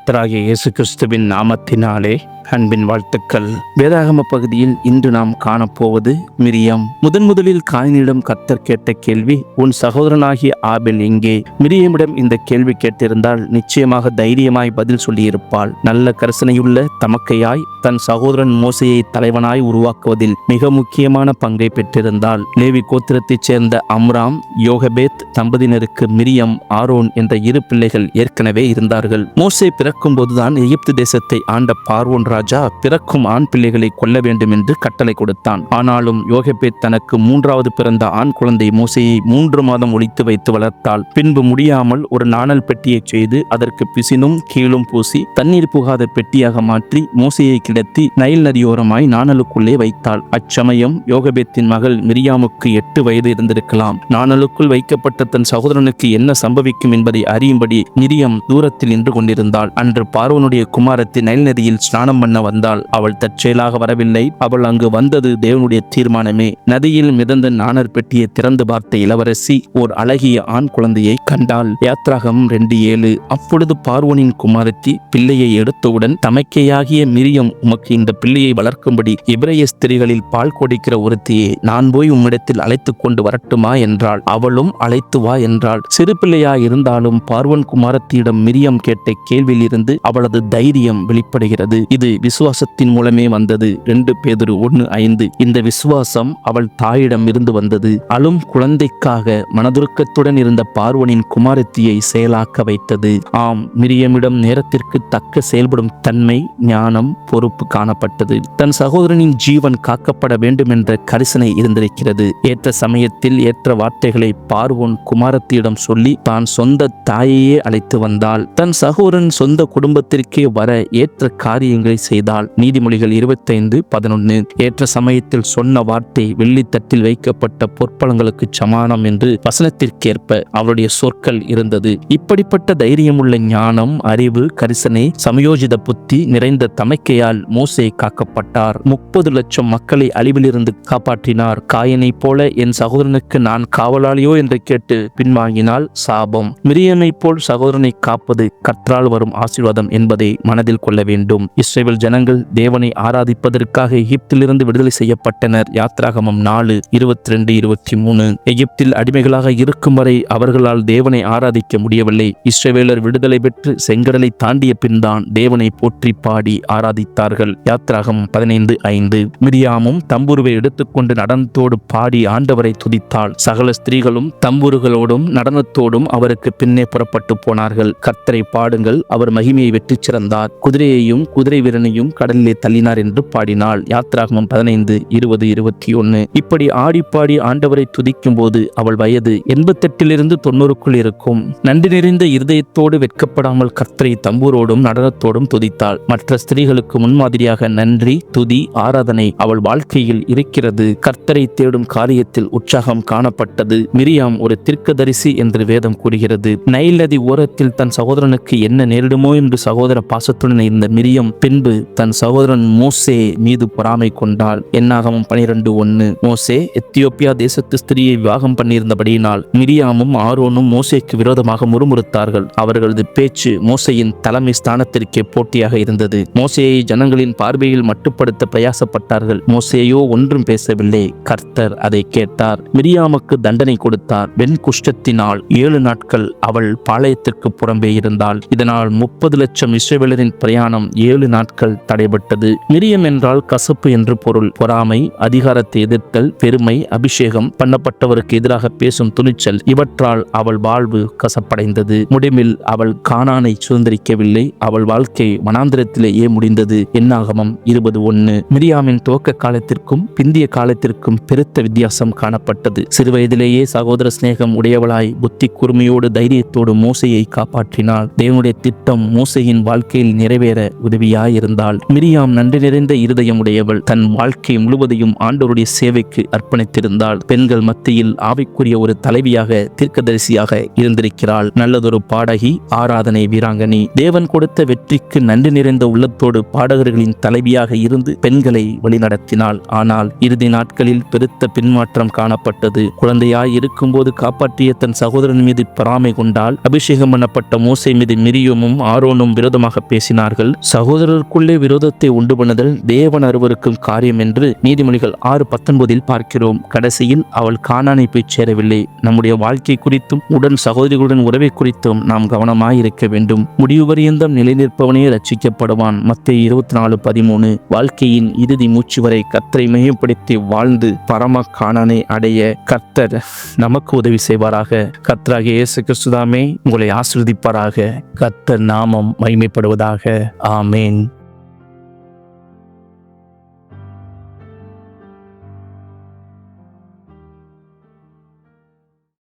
கர்த்தராகிய இயேசு கிறிஸ்துவின் நாமத்தினாலே அன்பின் வாழ்த்துக்கள். வேதாகம பகுதியில் இன்று நாம் காணப்போவது மிரியம். முதலில் காயினிடம் கர்த்தர் கேட்ட கேள்வி, உன் சகோதரனாகிய ஆபேல் எங்கே? மிரியமிடம் இந்த கேள்வி கேட்டிருந்தால் நிச்சயமாக தைரியமாய் பதில் சொல்லியிருப்பாள். நல்ல கரிசனையுள்ள தமக்கையாய் தன் சகோதரன் மோசேயை தலைவனாய் உருவாக்குவதில் மிக முக்கியமான பங்கை பெற்றிருந்தாள். லேவி கோத்திரத்தைச் சேர்ந்த அம்ராம், யோகபேத் தம்பதியினருக்கு மிரியம், ஆரோன் என்ற இரு பிள்ளைகள் ஏற்கனவே இருந்தார்கள். மோசே பிறக்கும் போதுதான் எகிப்து தேசத்தை ஆண்ட பார்வோன் ராஜா பிறக்கும் ஆண் பிள்ளைகளை கொல்ல வேண்டும் என்று கட்டளை கொடுத்தான். ஆனாலும் யோகபேத் தனக்கு மூன்றாவது பிறந்த ஆண் குழந்தை மோசேயை 3 மாதம் ஒளித்து வைத்து வளர்த்தாள். பின்பு முடியாமல் ஒரு நாணல் பெட்டியை செய்து அதற்கு பிசினும் கீழும் பூசி தண்ணீர் புகாத பெட்டியாக மாற்றி மோசேயை கிடத்தி நைல் நதியோரமாய் நாணலுக்குள்ளே வைத்தாள். அச்சமயம் யோகபேத்தின் மகள் மிரியாமுக்கு 8 வயது இருந்திருக்கலாம். நாணலுக்குள் வைக்கப்பட்ட தன் சகோதரனுக்கு என்ன சம்பவிக்கும் என்பதை அறியும்படி மிரியம் தூரத்தில் நின்று கொண்டிருந்தாள். அன்று பார்வோனுடைய குமாரத்தி நைல் நதியில் ஸ்நானம் பண்ண வந்தாள். அவள் தற்செயலாக வரவில்லை. அவள் அங்கு வந்தது தேவனுடைய தீர்மானமே. நதியில் மிதந்த நாணர் பெட்டியை திறந்து பார்த்த இளவரசி ஓர் அழகிய ஆண் குழந்தையை கண்டாள். யாத்ராகமம் 2:7. அப்பொழுது பார்வோனின் குமாரத்தி பிள்ளையை எடுத்தவுடன், தமக்கையாகிய மிரியம், உமக்கு இந்த பிள்ளையை வளர்க்கும்படி எபிரேய ஸ்திரீகளில் பால் கொடுக்கிற ஒருத்தியை நான் போய் உம்மிடத்தில் அழைத்து கொண்டு வரட்டுமா என்றாள். அவளும் அழைத்து வா என்றாள். சிறு பிள்ளையாய் இருந்தாலும் பார்வோன் குமாரத்தியிடம் மிரியம் கேட்ட கேள்வியில் இருந்து அவளது தைரியம் வெளிப்படுகிறது. இது விசுவாசத்தின் மூலமே வந்தது. 2 பேதுரு 1:5. இந்த விசுவாசம் அவள் தாயிடம் இருந்து வந்தது. அழும் குழந்தைக்காக மனதுருக்கத்துடன் இருந்த பார்வோனின் குமாரத்தியை செயலாக்க வைத்தது. ஆம், மிரியமிடம் நேரத்திற்கு தக்க செயல்படும் தன்மை, ஞானம், பொறுப்பு காணப்பட்டது. தன் சகோதரனின் ஜீவன் காக்கப்பட வேண்டும் என்ற கரிசனை இருந்திருக்கிறது. ஏற்ற சமயத்தில் ஏற்ற வார்த்தைகளை பார்வோன் குமாரத்தியிடம் சொல்லி தான் சொந்த தாயையே அழைத்து வந்தாள். தன் சகோதரன் சொந்த குடும்பத்திற்கே வர ஏற்ற காரியங்களை செய்தாள். நீதிமொழிகள் 25:11. ஏற்ற சமயத்தில் சொன்ன வார்த்தை வெள்ளித்தட்டில் வைக்கப்பட்ட பொற்பழங்களுக்கு சமானம் என்று வசனத்திற்கேற்ப அவருடைய சொற்கள் இருந்தது. இப்படிப்பட்ட தைரியமுள்ள ஞானம், அறிவு, கரிசனை, சமயோஜித புத்தி நிறைந்த தமக்கையால் மோசே காக்கப்பட்டார். 30 லட்சம் மக்களை அழிவிலிருந்து காப்பாற்றினார். காயனை போல என் சகோதரனுக்கு நான் காவலாளியோ என்று கேட்டு பின்வாங்கினால் சாபம். மிரியமை போல் சகோதரனை காப்பது கர்த்தரால் வரும் ஆசீர்வாதம் என்பதை மனதில் கொள்ள வேண்டும். இஸ்ரவேல் ஜனங்கள் தேவனை ஆராதிப்பதற்காக எகிப்திலிருந்து விடுதலை செய்யப்பட்டனர். யாத்ராகமம் 4:22-23. எகிப்தில் அடிமைகளாக இருக்கும் வரை அவர்களால் தேவனை ஆராதிக்க முடியவில்லை. இஸ்ரவேலர் விடுதலை பெற்று செங்கடலை தாண்டிய பின் தான் தேவனை போற்றி பாடி ஆராதித்தார்கள். யாத்ராகமம் 15:5. மிரியாமும் தம்புருவை எடுத்துக்கொண்டு நடனத்தோடு பாடி ஆண்டவரை துதித்தாள். சகல ஸ்திரீகளும் தம்புருகளோடும் நடனத்தோடும் அவருக்கு பின்னே புறப்பட்டு போனார்கள். கர்த்தரை பாடுங்கள், அவர் மகிமையை வெற்றி சிறந்தார், குதிரையையும் குதிரை வீரனையும் கடலிலே தள்ளினார் என்று பாடினாள். யாத்ராகமம் 15:20-21. இப்படி ஆடிப்பாடி ஆண்டவரை துதிக்கும் போது அவள் வயது 88 90க்குள் இருக்கும். நன்றி நிறைந்த இருதயத்தோடு வெட்கப்படாமல் கர்த்தரை தம்பூரோடும் நடனத்தோடும் துதித்தாள். மற்ற ஸ்திரீகளுக்கு முன்மாதிரியாக நன்றி, துதி, ஆராதனை அவள் வாழ்க்கையில் இருக்கிறது. கர்த்தரை தேடும் காரியத்தில் உற்சாகம் காணப்பட்டது. மிரியாம் ஒரு தீர்க்கதரிசி என்று வேதம் கூறுகிறது. நைல் நதி ஓரத்தில் தன் சகோதரனுக்கு என்ன நேரிடுமோ என்று சகோதர பாசத்துடன் இருந்த மிரியம் பின்பு தன் சகோதரன் மோசே மீது பொறாமை கொண்டாள். என்னாகமம் 12:1. மோசே எத்தியோப்பியா தேசத்து ஸ்திரியை விவாகம் பண்ணியிருந்தபடியினால் மிரியாமும் ஆரோனும் மோசேக்கு விரோதமாக முறுமுறுத்தார்கள். அவர்களது பேச்சு மோசேயின் தலைமை ஸ்தானத்திற்கே போட்டியாக இருந்தது. மோசேயை ஜனங்களின் பார்வையில் மட்டுப்படுத்த பிரயாசப்பட்டார்கள். மோசேயோ ஒன்றும் பேசவில்லை. கர்த்தர் அதை கேட்டார். மிரியாமுக்கு தண்டனை கொடுத்தார். வெண் குஷ்டத்தினால் 7 நாட்கள் அவள் பாளையத்திற்கு புறம்பே இருந்தாள். இதனால் 30 லட்சம் இஸ்ரவேலரின் பிரயாணம் 7 நாட்கள் தடைபட்டது. மிரியம் என்றால் கசப்பு என்று பொருள். பொறாமை, அதிகாரத்தை எதிர்த்தல், பெருமை, அபிஷேகம் பண்ணப்பட்டவருக்கு எதிராக பேசும் துணிச்சல், இவற்றால் அவள் வாழ்வு கசப்படைந்தது. முடிவில் அவள் கானானை சுதந்திரிக்கவில்லை. அவள் வாழ்க்கை வனாந்திரத்திலேயே முடிந்தது. என்னாகமம் 20:1. மிரியாமின் துவக்க காலத்திற்கும் பிந்திய காலத்திற்கும் பெருத்த வித்தியாசம் காணப்பட்டது. சிறுவயதிலேயே சகோதர சிநேகம் உடையவளாய் புத்தி கூர்மையோடு தைரியத்தோடு மோசேயை காப்பாற்றினாள். தேவனுடைய திட்டம் மோசேயின் வாழ்க்கையில் நிறைவேற உதவியாயிருந்தது. அர்ப்பணித்திருந்தாள். மிரியாம் நன்றி நிறைந்த இருதயமுடையவள். தன் வாழ்க்கை முழுவதையும் ஆண்டவருடைய சேவைக்கு அர்ப்பணித்திருந்தாள். பெண்கள் மத்தியில் ஆவிக்குரிய ஒரு தலைவியாக, தீர்க்கதரிசியாக இருந்திருக்கிறாள். நல்லதொரு பாடகி, ஆராதனை வீராங்கனி. தேவன் கொடுத்த வெற்றிக்கு நன்றி நிறைந்த உள்ளத்தோடு பாடகர்களின் தலைவியாக இருந்து பெண்களை வழிநடத்தினாள். ஆனால் இறுதி நாட்களில் பெருத்த பின்மாற்றம் காணப்பட்டது. குழந்தையாய் இருக்கும்போது காப்பாற்றிய தன் சகோதரன் மீது பொறாமை கொண்டால். அபிஷேகம் பண்ணப்பட்ட மோசே மீது மிரியாமும் ஆரோனும் விரோதமாக பேசினார்கள். சகோதரருக்குள்ளே விரோதத்தை உண்டு பண்ணுதல் தேவன் அருவருக்கும் காரியம் என்று நீதிமொழிகள் 6:19 பார்க்கிறோம். கடைசியில் அவள் கானானை போய் சேரவில்லை. நம்முடைய வாழ்க்கை குறித்தும் உடன் சகோதரிகளுடன் உறவை குறித்தும் நாம் கவனமாயிருக்க வேண்டும். முடிவு பரியந்தம் நிலைநிற்பவனே ரட்சிக்கப்படுவான். மத்தேயு 24:13. வாழ்க்கையின் இறுதி மூச்சு வரை கர்த்தரை மையப்படுத்தி வாழ்ந்து பரம கானானை அடைய கர்த்தர் நமக்கு உதவி செய்வாராக. கர்த்தராகிய இயேசு கிறிஸ்துதாமே உங்களை ஆசீர்வதிப்பாராக. கர்த்தர் நாமம் மகிமைப்படுவதாக. ஆமேன்.